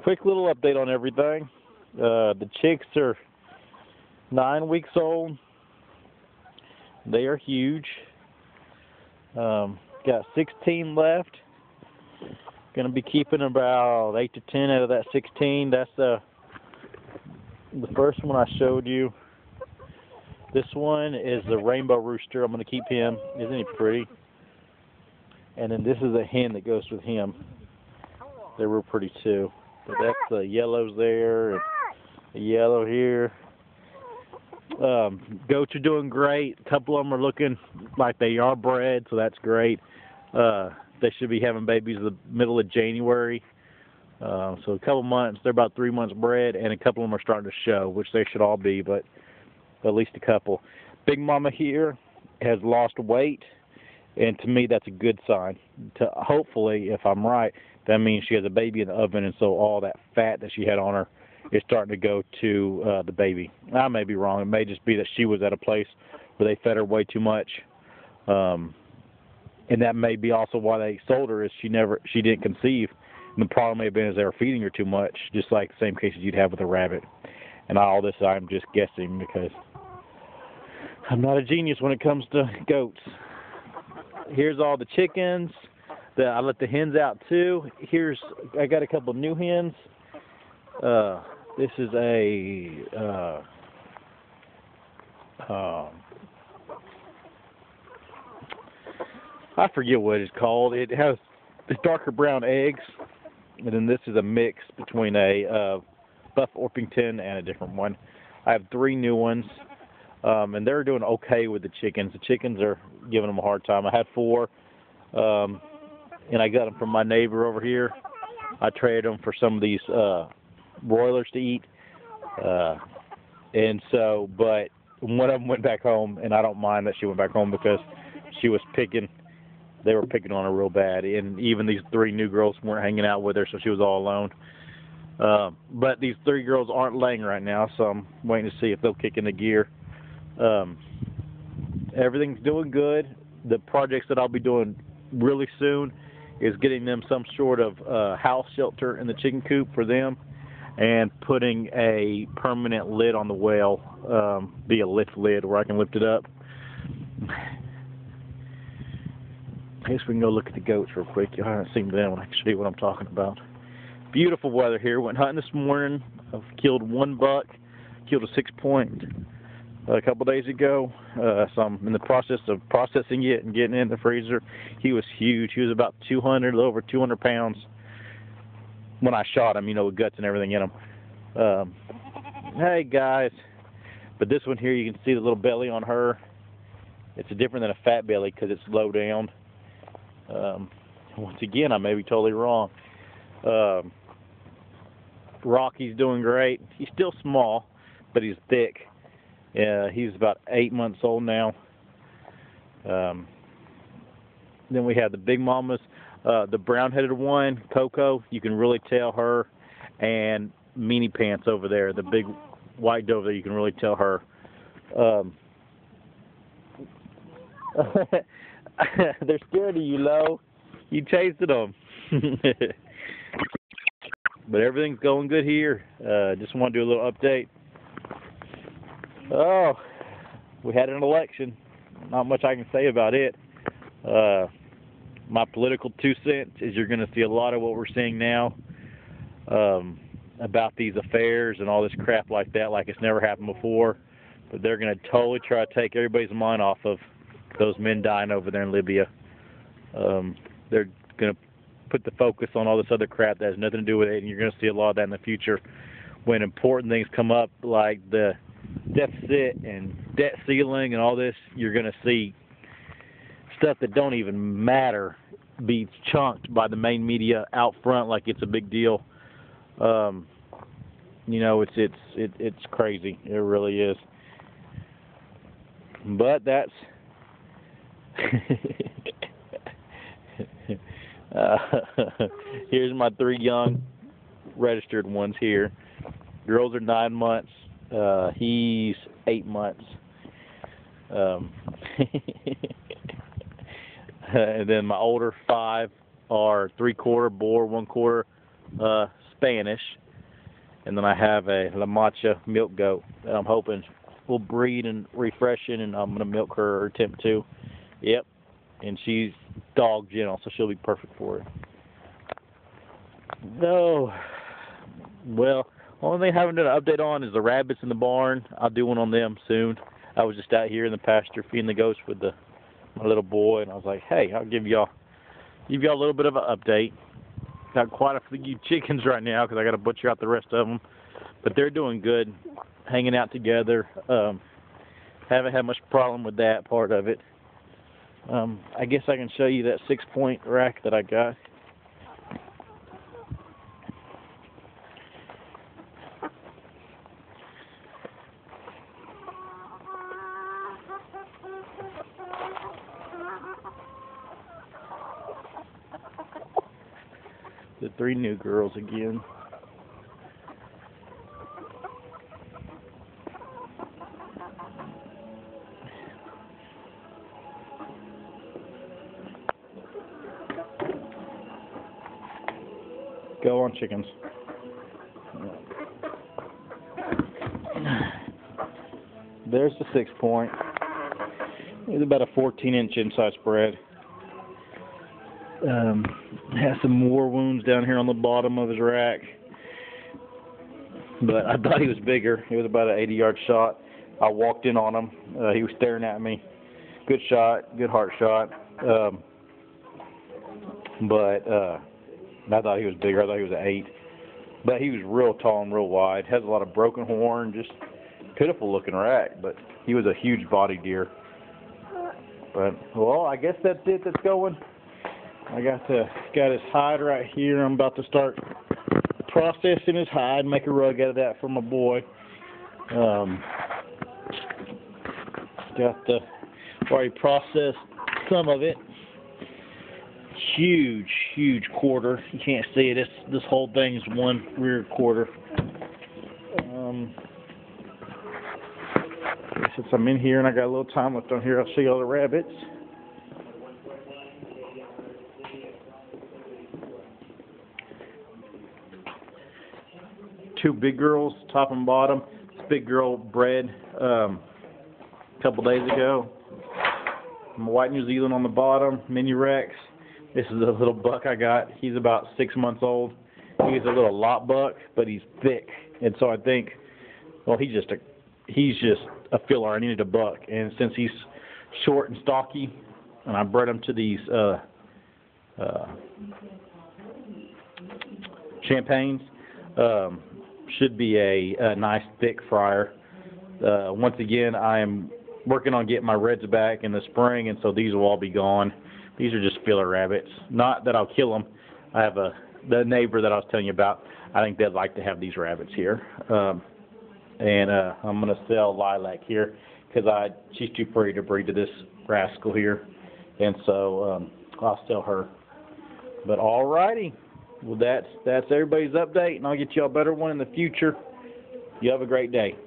Quick little update on everything. The chicks are 9 weeks old. They are huge. Got 16 left. Going to be keeping about 8 to 10 out of that 16. That's the first one I showed you. This one is the rainbow rooster. I'm going to keep him. Isn't he pretty? And then this is a hen that goes with him. They're real pretty too. But that's the yellows there, and the yellow here. Goats are doing great. A couple of them are looking like they are bred, so that's great. They should be having babies the middle of January. So a couple months, they're about 3 months bred, and a couple of them are starting to show, which they should all be, but at least a couple. Big Mama here has lost weight, and to me that's a good sign. Hopefully, if I'm right, that means she has a baby in the oven, and so all that fat that she had on her is starting to go to the baby. I may be wrong. It may just be that she was at a place where they fed her way too much. And that may be also why they sold her, is she didn't conceive. And the problem may have been is they were feeding her too much, just like the same cases you'd have with a rabbit. And all this I'm just guessing because I'm not a genius when it comes to goats. Here's all the chickens. I let the hens out too. I got a couple of new hens. This is I forget what it's called. It has the darker brown eggs, and then this is a mix between a Buff Orpington and a different one. I have 3 new ones, and they're doing okay with the chickens. The chickens are giving them a hard time. I had 4, and I got them from my neighbor over here. I traded them for some of these broilers to eat, and so, but one of them went back home, and I don't mind that she went back home because she was picking. They were picking on her real bad, and even these 3 new girls weren't hanging out with her, so she was all alone. But these 3 girls aren't laying right now, so I'm waiting to see if they'll kick into gear. Everything's doing good. The projects that I'll be doing really soon is getting them some sort of house shelter in the chicken coop for them, and putting a permanent lid on the well, be a lift lid where I can lift it up. I guess we can go look at the goats real quick. I haven't seen them when I can show you what I'm talking about. Beautiful weather here. Went hunting this morning. I've killed 1 buck. Killed a 6-point a couple days ago. So I'm in the process of processing it and getting it in the freezer. He was huge. He was about 200, a little over 200 pounds when I shot him, with guts and everything in him. Hey, guys. But this one here, you can see the little belly on her. It's different than a fat belly because it's low down. Once again, I may be totally wrong. Rocky's doing great. He's still small, but he's thick. He's about 8 months old now. Then we have the Big Mamas. The brown-headed one, Coco, you can really tell her, and Meanie Pants over there, the big white doe there, you can really tell her. They're scared of you, Lo. You chasing them. But everything's going good here. Just want to do a little update. Oh, we had an election. Not much I can say about it. My political 2 cents is you're going to see a lot of what we're seeing now about these affairs and all this crap like that, like it's never happened before. But they're going to totally try to take everybody's mind off of those men dying over there in Libya. They're going to put the focus on all this other crap that has nothing to do with it, and you're going to see a lot of that in the future when important things come up like the deficit and debt ceiling and all this. You're going to see stuff that don't even matter be chunked by the main media out front like it's a big deal. It's crazy. It really is. But that's here's my 3 young registered ones here. Girls are 9 months. He's 8 months. And then my older 5 are 3/4 boar, 1/4 Spanish, and then I have a La Mancha milk goat that I'm hoping will breed and refreshen, and I'm gonna milk her or attempt to. Yep, and she's dog gentle, so she'll be perfect for it. No, well, only thing I haven't done an update on is the rabbits in the barn. I'll do one on them soon. I was just out here in the pasture feeding the goats with my little boy, and I was like, hey, I'll give y'all a little bit of an update. Got quite a few chickens right now because I got to butcher out the rest of them, but they're doing good, hanging out together. Haven't had much problem with that part of it. I guess I can show you that 6-point rack that I got. The 3 new girls again. Go on, chickens. There's the 6-point. It's about a 14-inch inside spread. Has some war wounds down here on the bottom of his rack, but I thought he was bigger. He was about an 80-yard shot. I walked in on him. He was staring at me. Good shot, good heart shot. But I thought he was bigger. I thought he was an 8. But he was real tall and real wide. Has a lot of broken horn. Just pitiful looking rack. But he was a huge body deer. But well, I guess that's it. That's going. I got his hide right here. I'm about to start processing his hide, make a rug out of that for my boy. Already processed some of it. Huge quarter. You can't see it. This whole thing is one rear quarter. Since I'm in here and I got a little time left on here, I'll show you all the rabbits. Two big girls, top and bottom. This big girl bred a couple days ago. My white New Zealand on the bottom, Mini Rex. This is a little buck I got. He's about 6 months old. He's a little lot buck, but he's thick, and so I think, well, he's just a filler. I needed a buck, and since he's short and stocky, and I bred him to these champagnes. Should be a nice thick fryer. Once again, I am working on getting my reds back in the spring, and so these will all be gone. These are just filler rabbits. Not that I'll kill them. I have the neighbor that I was telling you about. I think they'd like to have these rabbits here. And I'm going to sell Lilac here because she's too pretty to breed to this rascal here. And so I'll sell her. But all righty. Well, that's everybody's update, and I'll get you a better one in the future. You have a great day.